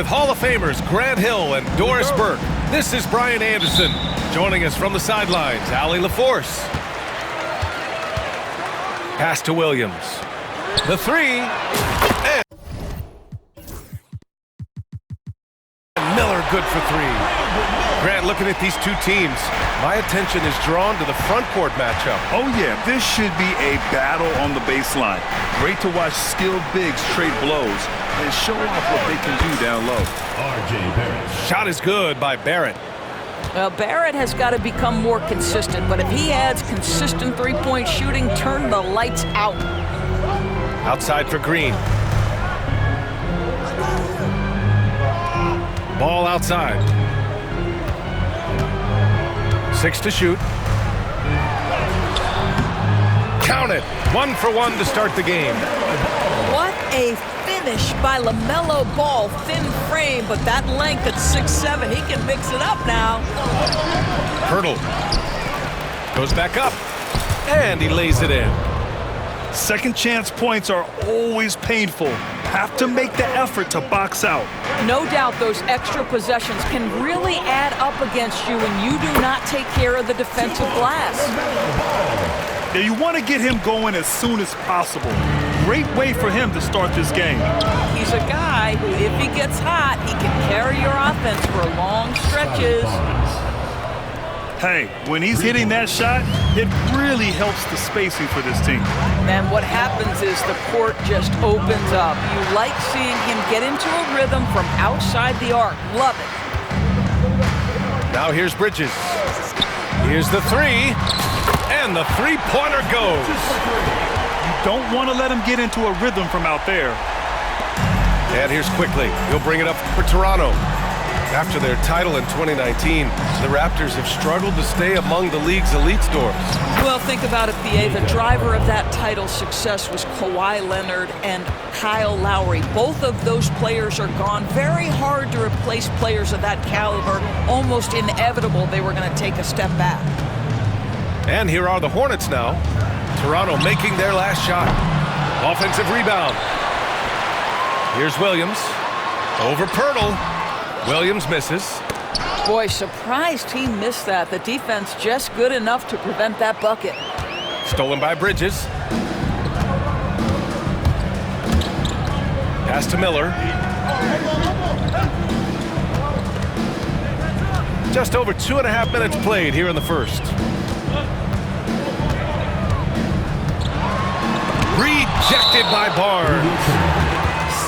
With Hall of Famers Grant Hill and Doris Burke, this is Brian Anderson. Joining us from the sidelines, Allie LaForce. Pass to Williams. The three. And Miller good for three. Grant, looking at these two teams, my attention is drawn to the front court matchup. Oh yeah, this should be a battle on the baseline. Great to watch skilled bigs trade blows and show off what they can do down low. R.J. Barrett. Shot is good by Barrett. Well, Barrett has got to become more consistent, but if he adds consistent three-point shooting, turn the lights out. Outside for Green. Ball outside. 6 to shoot. Count it. 1 for 1 to start the game. What a finish by LaMelo Ball. Thin frame, but that length at 6'7", he can mix it up now. Hurdle. Goes back up. And he lays it in. Second chance points are always painful. Have to make the effort to box out. No doubt those extra possessions can really add up against you when you do not take care of the defensive glass. Yeah, you want to get him going as soon as possible. Great way for him to start this game. He's a guy who, if he gets hot, he can carry your offense for long stretches. Hey, when he's hitting that shot, it really helps the spacing for this team. And what happens is the court just opens up. You like seeing him get into a rhythm from outside the arc. Love it. Now here's Bridges. Here's the three. And the three-pointer goes. You don't want to let him get into a rhythm from out there. And here's Quickly. He'll bring it up for Toronto. After their title in 2019, the Raptors have struggled to stay among the league's elite stores. Well, think about it, B.A. The driver of that title success was Kawhi Leonard and Kyle Lowry. Both of those players are gone. Very hard to replace players of that caliber. Almost inevitable they were going to take a step back. And here are the Hornets now. Toronto making their last shot. Offensive rebound. Here's Williams. Over Pirtle. Williams misses. Boy, surprised he missed that. The defense just good enough to prevent that bucket. Stolen by Bridges. Pass to Miller. Just over 2.5 minutes played here in the first. Rejected by Barnes.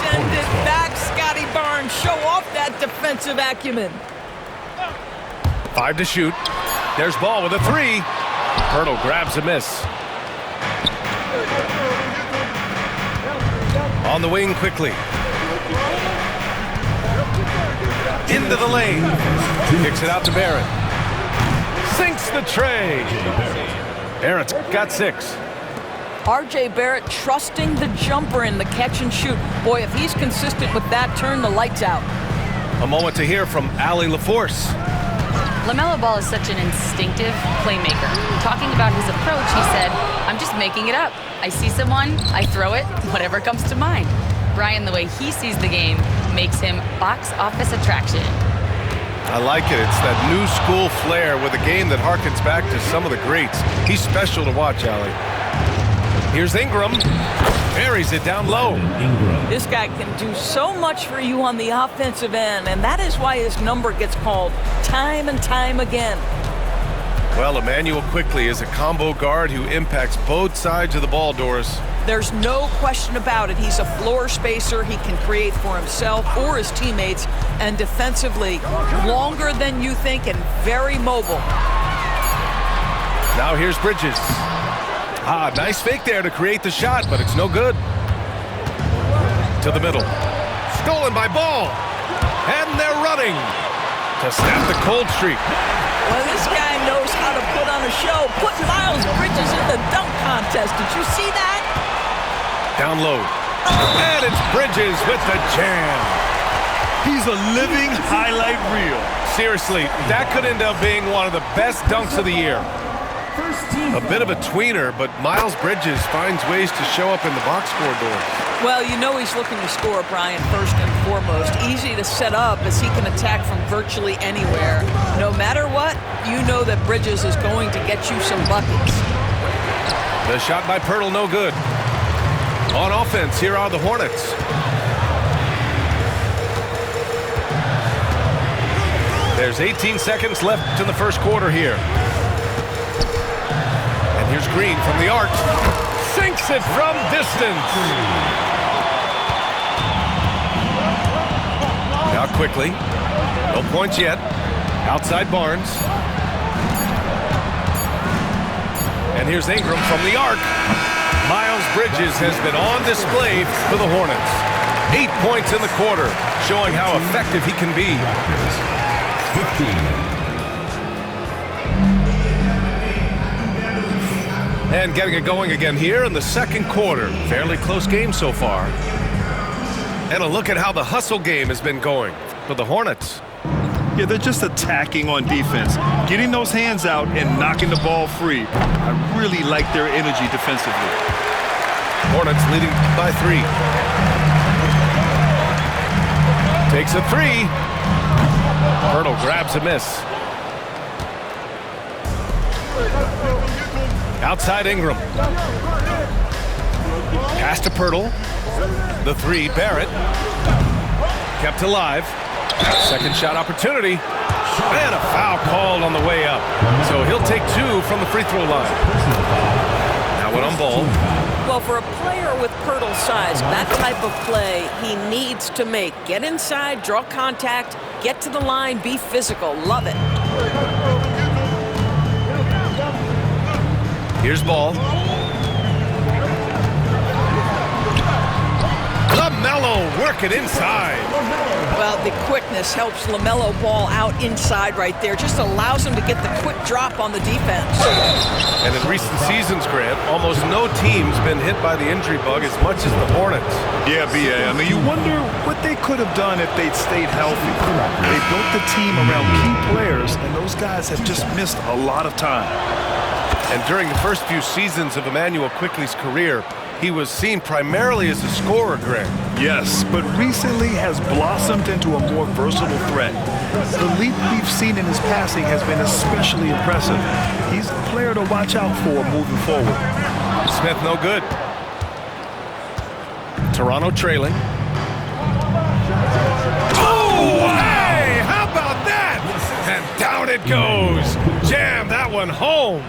Send it back, Scotty Barnes. Show off that defensive acumen. 5 to shoot. There's Ball with a three. Pirtle grabs a miss. On the wing quickly. Into the lane. Kicks it out to Barrett. Sinks the tray. Barrett's got 6. R.J. Barrett trusting the jumper in the catch and shoot. Boy, if he's consistent with that, turn the lights out. A moment to hear from Allie LaForce. LaMelo Ball is such an instinctive playmaker. Talking about his approach, he said, I'm just making it up. I see someone, I throw it, whatever comes to mind. Brian, the way he sees the game makes him box office attraction. I like it. It's that new school flair with a game that harkens back to some of the greats. He's special to watch, Allie. Here's Ingram. Buries it down low. This guy can do so much for you on the offensive end, and that is why his number gets called time and time again. Well, Emmanuel Quickly is a combo guard who impacts both sides of the ball, Doris. There's no question about it. He's a floor spacer. He can create for himself or his teammates, and defensively, longer than you think and very mobile. Now here's Bridges. Nice fake there to create the shot, but it's no good. To the middle. Stolen by Ball. And they're running to snap the cold streak. Well, this guy knows how to put on a show. Put Miles Bridges in the dunk contest. Did you see that? Down low. And it's Bridges with the jam. He's a living highlight reel. Seriously, that could end up being one of the best dunks of the year. A bit of a tweener, but Miles Bridges finds ways to show up in the box score doors. Well, you know he's looking to score, Brian, first and foremost. Easy to set up as he can attack from virtually anywhere. No matter what, you know that Bridges is going to get you some buckets. The shot by Poeltl, no good. On offense, here are the Hornets. There's 18 seconds left in the first quarter here. And here's Green from the arc. Sinks it from distance. Now quickly. No points yet. Outside Barnes. And here's Ingram from the arc. Miles Bridges has been on display for the Hornets. 8 points in the quarter, showing how effective he can be. 15. And getting it going again here in the second quarter. Fairly close game so far. And a look at how the hustle game has been going for the Hornets. Yeah, they're just attacking on defense, getting those hands out and knocking the ball free. I really like their energy defensively. Hornets leading by 3. Takes a 3. Poeltl grabs a miss. Outside Ingram. Pass to Poeltl. The 3, Barrett. Kept alive. Second shot opportunity. And a foul called on the way up. So he'll take 2 from the free throw line. Now one on ball. Well, for a player with Poeltl's size, that type of play he needs to make. Get inside, draw contact, get to the line, be physical. Love it. Here's ball. LaMelo working inside. Well, the quickness helps LaMelo Ball out inside right there. Just allows him to get the quick drop on the defense. And in recent seasons, Grant, almost no team's been hit by the injury bug as much as the Hornets. Yeah, B.A. I mean, you wonder what they could have done if they'd stayed healthy. They built the team around key players, and those guys have just missed a lot of time. And during the first few seasons of Immanuel Quickley's career, he was seen primarily as a scorer, Grant. Yes, but recently has blossomed into a more versatile threat. The leap we've seen in his passing has been especially impressive. He's a player to watch out for moving forward. Smith no good. Toronto trailing. Oh, hey, how about that? And down it goes. Jam that one home.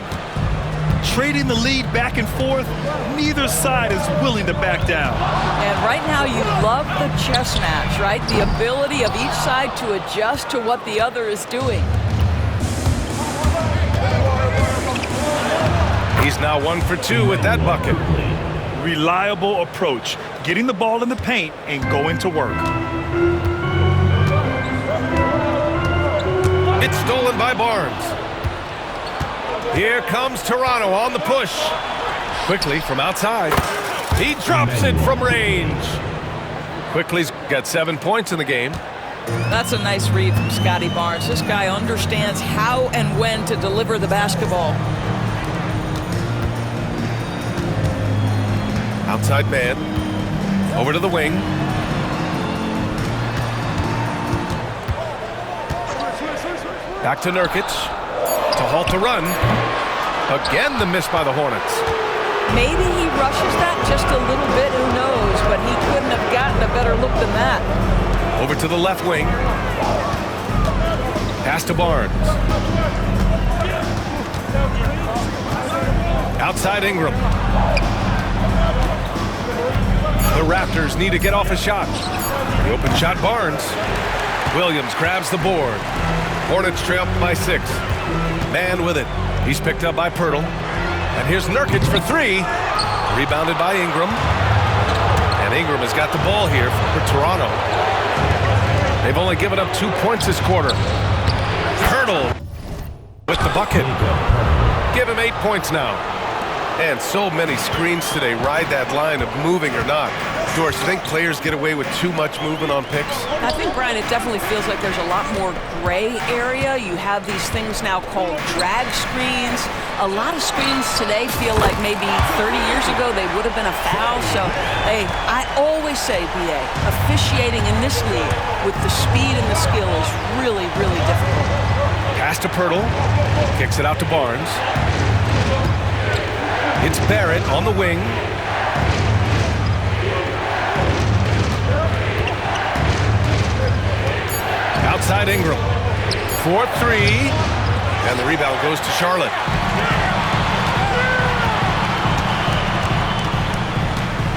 Trading the lead back and forth, neither side is willing to back down. And right now you love the chess match, right? The ability of each side to adjust to what the other is doing. He's now 1 for 2 with that bucket. Reliable approach, getting the ball in the paint and going to work. It's stolen by Barnes. Here comes Toronto on the push. Quickly from outside. He drops it from range. Quickly's got 7 points in the game. That's a nice read from Scotty Barnes. This guy understands how and when to deliver the basketball. Outside man. Over to the wing. Back to Nurkic. To halt the run. Again, the miss by the Hornets. Maybe he rushes that just a little bit, who knows, but he couldn't have gotten a better look than that. Over to the left wing. Pass to Barnes. Outside Ingram. The Raptors need to get off a shot. The open shot, Barnes. Williams grabs the board. Hornets trail by 6. Man with it. He's picked up by Poeltl. And here's Nurkic for 3. Rebounded by Ingram. And Ingram has got the ball here for Toronto. They've only given up 2 points this quarter. Poeltl with the bucket. Give him 8 points now. And so many screens today ride that line of moving or not. Doris, you think players get away with too much movement on picks? I think, Brian, it definitely feels like there's a lot more gray area. You have these things now called drag screens. A lot of screens today feel like maybe 30 years ago they would have been a foul. So, hey, I always say, BA, officiating in this league with the speed and the skill is really, really difficult. Pass to Pirtle. Kicks it out to Barnes. It's Barrett on the wing. Outside Ingram. 4-3. And the rebound goes to Charlotte.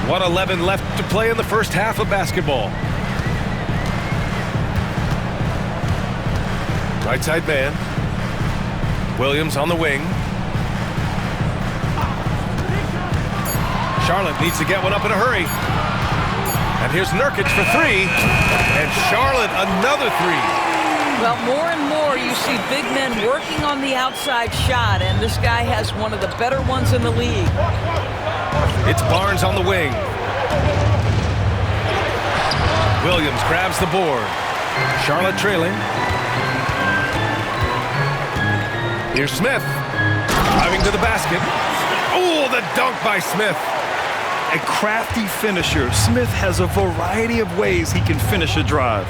.111 left to play in the first half of basketball. Right side man. Williams on the wing. Charlotte needs to get one up in a hurry. And here's Nurkic for three. And Charlotte another three. Well, more and more you see big men working on the outside shot, and this guy has one of the better ones in the league. It's Barnes on the wing. Williams grabs the board. Charlotte trailing. Here's Smith. Driving to the basket. Oh, the dunk by Smith. A crafty finisher, Smith has a variety of ways he can finish a drive.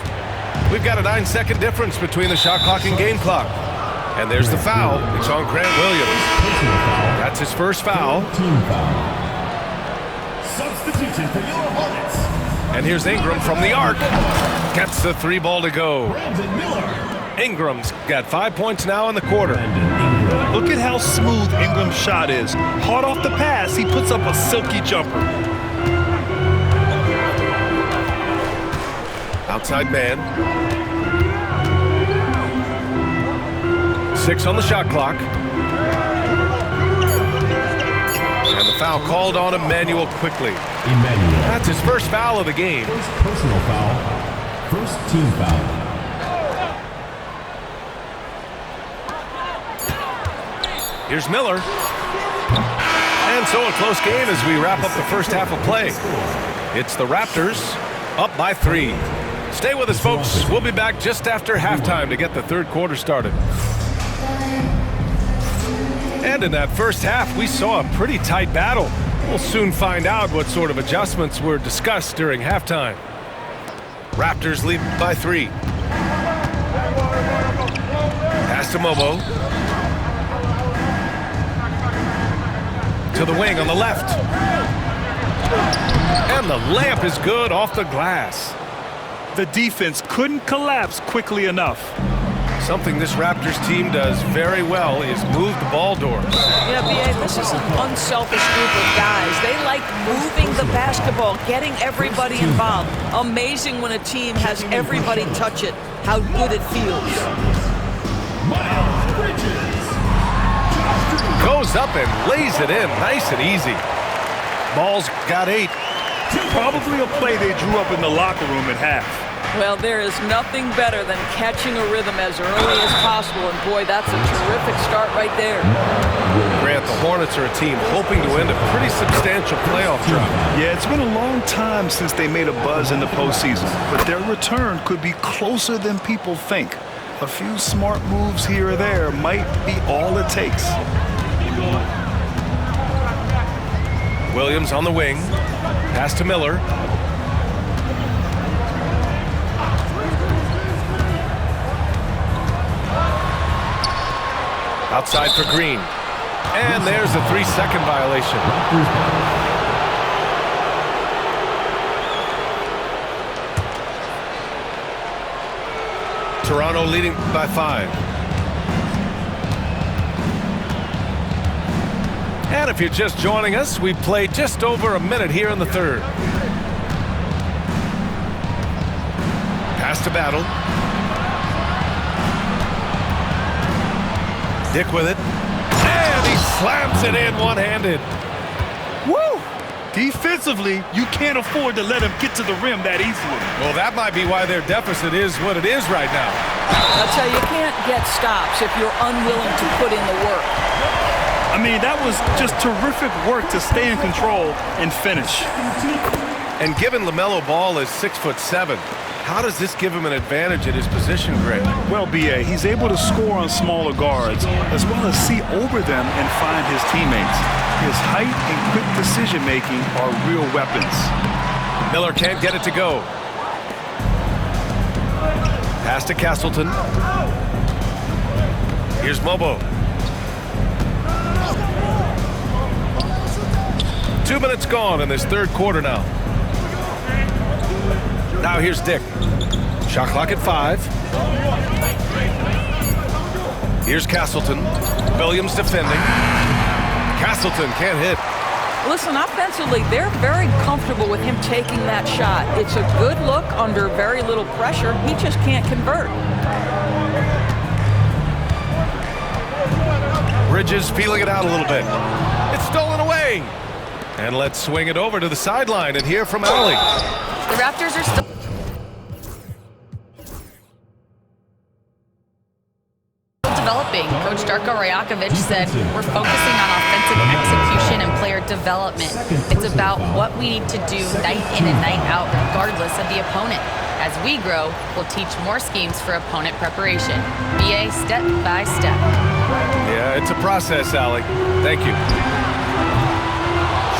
We've got a 9-second difference between the shot clock and game clock. And there's the foul. It's on Grant Williams. That's his first foul. Team foul. Substitution for your Hornets. And here's Ingram from the arc. Gets the three ball to go. Brandon Miller. Ingram's got 5 points now in the quarter. Look at how smooth Ingram's shot is. Hard off the pass, he puts up a silky jumper. Outside man. 6 on the shot clock. And the foul called on Emmanuel quickly. Emmanuel. That's his first foul of the game. First personal foul. First team foul. Here's Miller. And so a close game as we wrap up the first half of play. It's the Raptors up by 3. Stay with us, folks. We'll be back just after halftime to get the third quarter started. And in that first half, we saw a pretty tight battle. We'll soon find out what sort of adjustments were discussed during halftime. Raptors lead by 3. Pass to Mobo. To the wing on the left. And the layup is good off the glass. The defense couldn't collapse quickly enough. Something this Raptors team does very well is move the ball doors. Yeah, B.A., this is an unselfish group of guys. They like moving the basketball, getting everybody involved. Amazing when a team has everybody touch it, how good it feels. Miles Bridges. Goes up and lays it in, nice and easy. Ball's got 8. Probably a play they drew up in the locker room at half. Well, there is nothing better than catching a rhythm as early as possible, and boy, that's a terrific start right there. Grant, the Hornets are a team hoping to end a pretty substantial playoff drought. Yeah, it's been a long time since they made a buzz in the postseason, but their return could be closer than people think. A few smart moves here or there might be all it takes. Williams on the wing. Pass to Miller. Outside for Green. And there's a 3-second violation. Toronto leading by 5. And if you're just joining us, we've played just over a minute here in the third. Pass to Battle. Dick with it. And he slams it in one-handed. Woo! Defensively, you can't afford to let him get to the rim that easily. Well, that might be why their deficit is what it is right now. I'll tell you, you can't get stops if you're unwilling to put in the work. I mean, that was just terrific work to stay in control and finish. And given LaMelo Ball is 6'7", how does this give him an advantage at his position, Greg? Well, B.A., he's able to score on smaller guards, as well as see over them and find his teammates. His height and quick decision-making are real weapons. Miller can't get it to go. Pass to Castleton. Here's Mobo. 2 minutes gone in this third quarter now. Now here's Dick. Shot clock at 5. Here's Castleton. Williams defending. Castleton can't hit. Listen, offensively, they're very comfortable with him taking that shot. It's a good look under very little pressure. He just can't convert. Bridges feeling it out a little bit. It's stolen away. And let's swing it over to the sideline and hear from Allie. The Raptors are still developing. Coach Darko Rajakovic said, we're focusing on offensive execution and player development. It's about what we need to do night in and night out, regardless of the opponent. As we grow, we'll teach more schemes for opponent preparation. BA step by step. Yeah, it's a process, Allie. Thank you.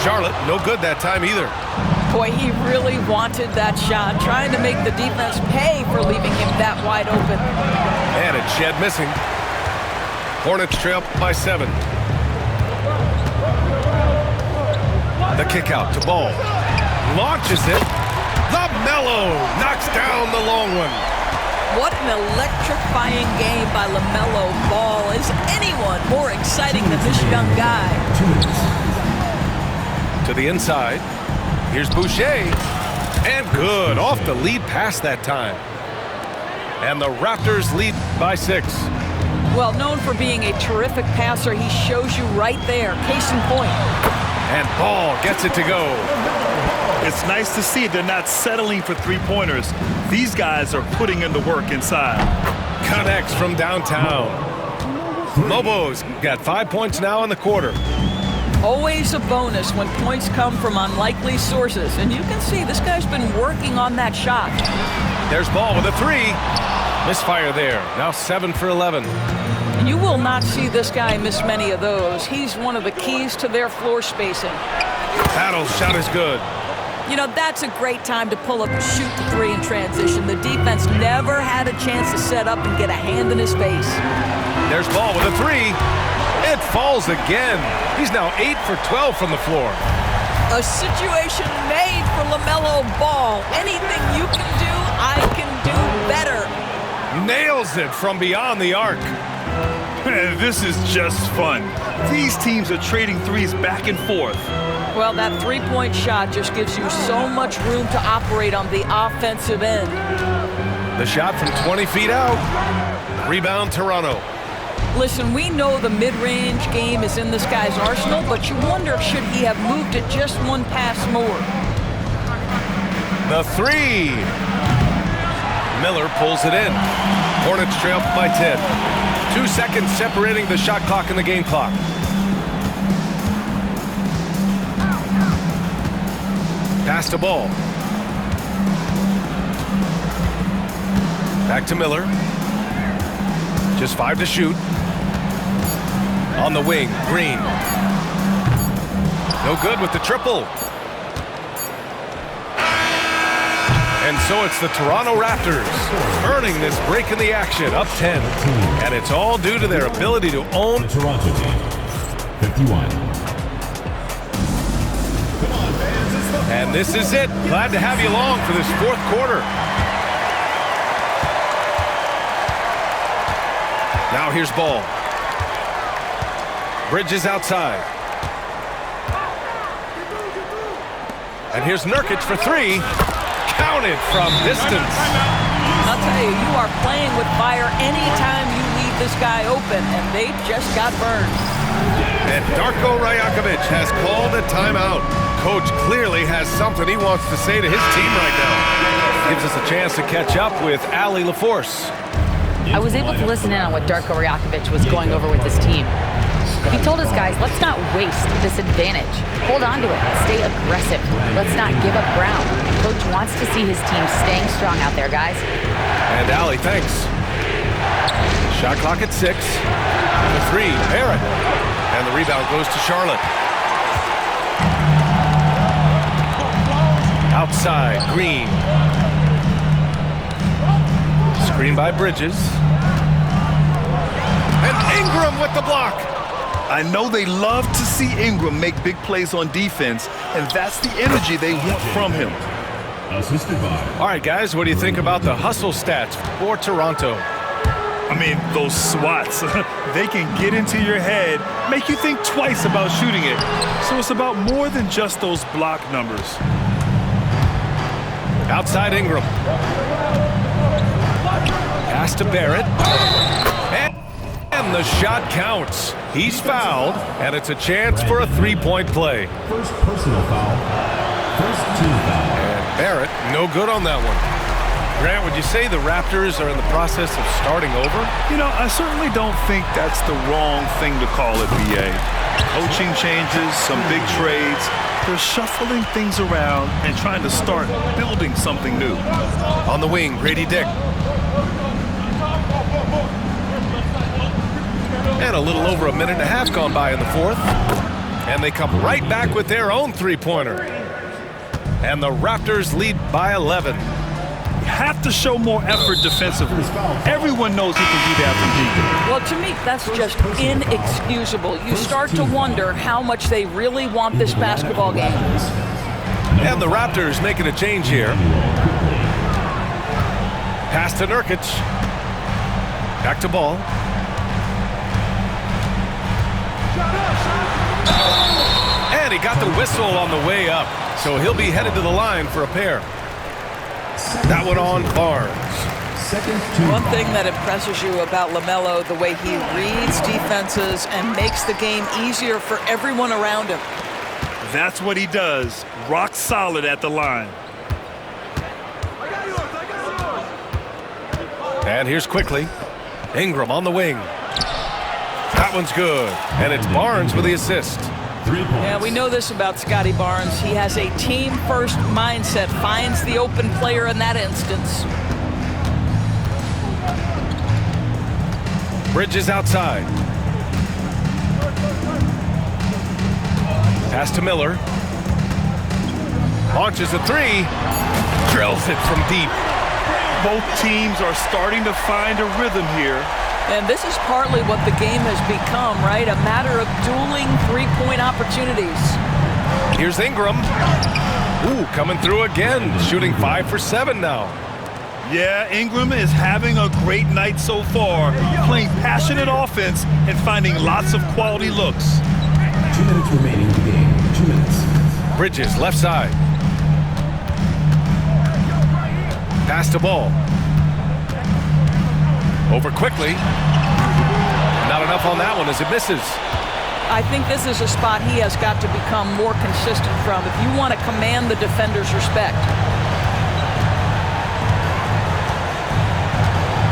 Charlotte, no good that time either. Boy, he really wanted that shot, trying to make the defense pay for leaving him that wide open. And it's Shed missing. Hornets trail by 7. The kick out to Ball. Launches it. LaMelo knocks down the long one. What an electrifying game by LaMelo Ball. Is anyone more exciting than this young guy? To the inside. Here's Boucher. And good. Off the lead pass that time. And the Raptors lead by 6. Well, known for being a terrific passer, he shows you right there. Case in point. And Ball gets it to go. It's nice to see they're not settling for three-pointers. These guys are putting in the work inside. Connects from downtown. Mobo's got 5 points now in the quarter. Always a bonus when points come from unlikely sources. And you can see this guy's been working on that shot. There's Ball with a 3. Misfire there. Now 7 for 11. You will not see this guy miss many of those. He's one of the keys to their floor spacing. Battle's shot is good. You know, that's a great time to pull up and shoot the 3 in transition. The defense never had a chance to set up and get a hand in his face. There's Ball with a 3. It falls again. He's now 8 for 12 from the floor. A situation made for LaMelo Ball. Anything you can do, I can do better. Nails it from beyond the arc. This is just fun. These teams are trading threes back and forth. Well, that three-point shot just gives you so much room to operate on the offensive end. The shot from 20 feet out. Rebound, Toronto. Listen, we know the mid-range game is in this guy's arsenal, but you wonder, should he have moved it just one pass more? The 3. Miller pulls it in. Hornets trail by 10. 2 seconds separating the shot clock and the game clock. Pass to Ball. Back to Miller. Just 5 to shoot. On the wing, Green. No good with the triple. And so it's the Toronto Raptors earning this break in the action, up 10. And it's all due to their ability to own. The Toronto team, 51. And this is it. Glad to have you along for this fourth quarter. Now here's Ball. Bridges outside. And here's Nurkic for 3. Counted from distance. I'll tell you, you are playing with fire anytime you leave this guy open, and they just got burned. And Darko Rajakovic has called a timeout. Coach clearly has something he wants to say to his team right now. Gives us a chance to catch up with Allie LaForce. I was able to listen in on what Darko Rajakovic was going over with his team. He told his guys, let's not waste this advantage. Hold on to it. Stay aggressive. Let's not give up ground. Coach wants to see his team staying strong out there, guys. And Allie, thanks. Shot clock at 6. The 3, Barrett. And the rebound goes to Charlotte. Outside, Green. Screen by Bridges. And Ingram with the block. I know they love to see Ingram make big plays on defense, and that's the energy they want from him. Assisted by. All right, guys, what do you think about the hustle stats for Toronto? I mean, those swats, they can get into your head, make you think twice about shooting it. So it's about more than just those block numbers. Outside Ingram. Pass to Barrett. And the shot counts. He's fouled, and it's a chance for a three-point play. First personal foul. First team foul. And Barrett, no good on that one. Grant, would you say the Raptors are in the process of starting over? You know, I certainly don't think that's the wrong thing to call it, BA. Coaching changes, some big trades. They're shuffling things around and trying to start building something new. On the wing, Grady Dick. And a little over a minute and a half gone by in the fourth. And they come right back with their own three-pointer. And the Raptors lead by 11. Have to show more effort defensively. Everyone knows he can do that from deep. Well, to me, that's just inexcusable. You start to wonder how much they really want this basketball game. And the Raptors making a change here. Pass to Nurkic. Back to Ball. And he got the whistle on the way up. So he'll be headed to the line for a pair. That one on Barnes. One thing that impresses you about LaMelo, the way he reads defenses and makes the game easier for everyone around him. That's what he does. Rock solid at the line. And here's quickly. Ingram on the wing. That one's good. And it's Barnes with the assist. Yeah, we know this about Scotty Barnes. He has a team-first mindset, finds the open player in that instance. Bridges outside. Pass to Miller. Launches a three. Drills it from deep. Both teams are starting to find a rhythm here. And this is partly what the game has become, right? A matter of dueling three-point opportunities. Here's Ingram. Ooh, coming through again. Shooting 5 for 7 now. Yeah, Ingram is having a great night so far. Playing passionate offense and finding lots of quality looks. 2 minutes remaining in the game. 2 minutes. Bridges, left side. Pass to Ball. Over quickly. Not enough on that one as it misses. I think this is a spot he has got to become more consistent from if you want to command the defender's respect.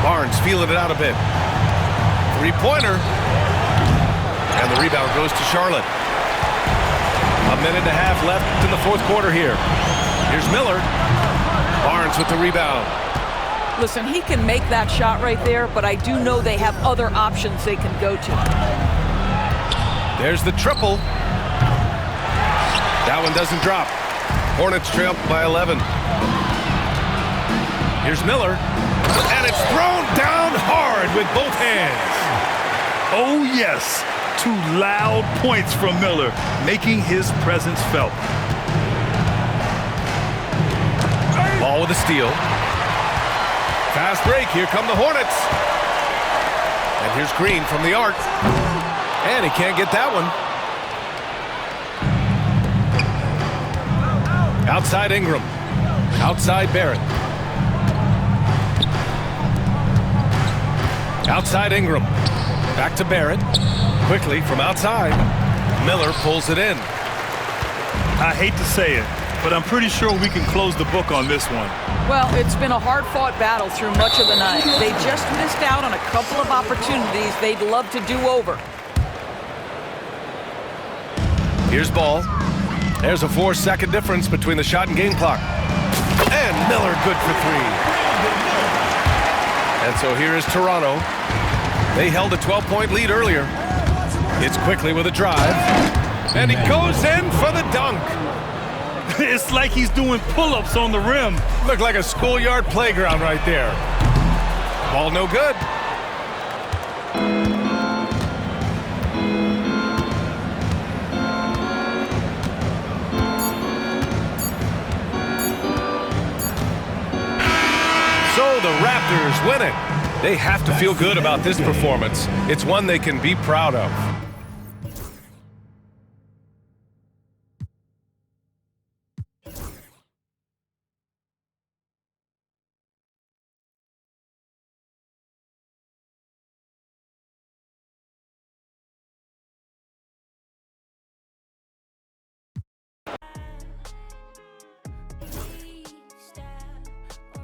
Barnes feeling it out a bit. Three-pointer. And the rebound goes to Charlotte. A minute and a half left in the fourth quarter here. Here's Miller. Barnes with the rebound. Listen, he can make that shot right there, but I do know they have other options they can go to. There's the triple. That one doesn't drop. Hornets trail by 11. Here's Miller. And it's thrown down hard with both hands. Oh, yes. 2 loud points from Miller, making his presence felt. Ball with a steal. Fast break. Here come the Hornets. And here's Green from the arc. And he can't get that one. Outside Ingram. Outside Barrett. Outside Ingram. Back to Barrett. Quickly from outside. Miller pulls it in. I hate to say it, but I'm pretty sure we can close the book on this one. Well, it's been a hard-fought battle through much of the night. They just missed out on a couple of opportunities they'd love to do over. Here's ball. There's a 4-second difference between the shot and game clock. And Miller good for 3. And so here is Toronto. They held a 12-point lead earlier. It's Quickly with a drive. And he goes in for the dunk. It's like he's doing pull-ups on the rim. Looked like a schoolyard playground right there. Ball no good. So the Raptors win it. They have to feel good about this performance. It's one they can be proud of.